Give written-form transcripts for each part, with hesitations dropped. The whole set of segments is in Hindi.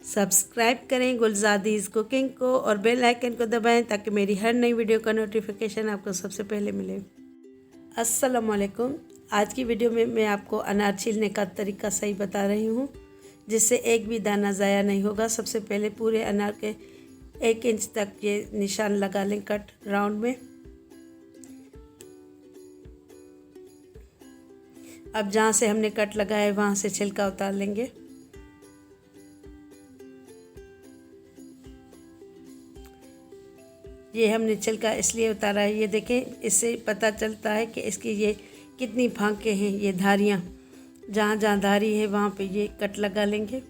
सब्सक्राइब करें गुलजादीज़ कुकिंग को और बेल आइकन को दबाएं ताकि मेरी हर नई वीडियो का नोटिफिकेशन आपको सबसे पहले मिले। अस्सलाम वालेकुम। आज की वीडियो में मैं आपको अनार छीलने का तरीका सही बता रही हूँ, जिससे एक भी दाना ज़ाया नहीं होगा। सबसे पहले पूरे अनार के 1 इंच तक ये निशान लगा लें कट राउंड में। अब जहाँ से हमने कट लगाया है वहाँ से छिलका उतार लेंगे। ये हमने छिलका इसलिए उतारा है, ये देखें, इससे पता चलता है कि इसकी ये कितनी फांके हैं। ये धारियाँ, जहाँ जहाँ धारी है वहाँ पे ये कट लगा लेंगे।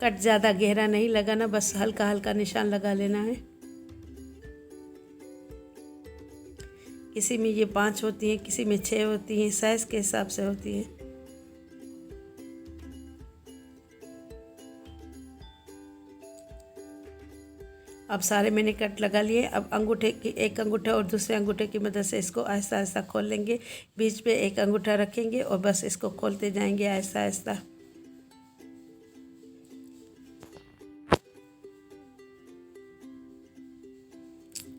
कट ज़्यादा गहरा नहीं लगाना, बस हल्का हल्का निशान लगा लेना है। किसी में ये 5 होती हैं, किसी में 6 होती हैं, साइज़ के हिसाब से होती हैं। अब सारे मैंने कट लगा लिए। अब अंगूठे की एक अंगूठा और दूसरे अंगूठे की मदद से इसको आहिस्ता आहिस्ता खोल लेंगे। बीच पे एक अंगूठा रखेंगे और बस इसको खोलते जाएंगे आहिस्ता आहिस्ता।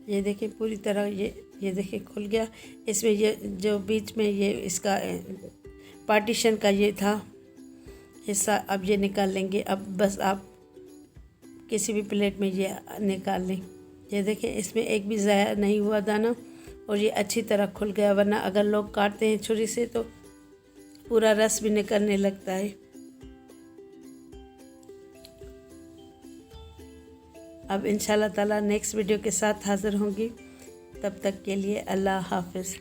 ये देखिए पूरी तरह ये देखिए खुल गया। इसमें ये जो बीच में ये इसका पार्टीशन का ये था हिस्सा, अब ये निकाल लेंगे। अब बस आप किसी भी प्लेट में ये निकाल लें। ये देखें, इसमें एक भी ज़ाया नहीं हुआ दाना और ये अच्छी तरह खुल गया, वरना अगर लोग काटते हैं छुरी से तो पूरा रस भी निकलने लगता है। अब इंशाल्लाह ताला नेक्स्ट वीडियो के साथ हाज़िर होंगी। तब तक के लिए अल्लाह हाफ़िज़।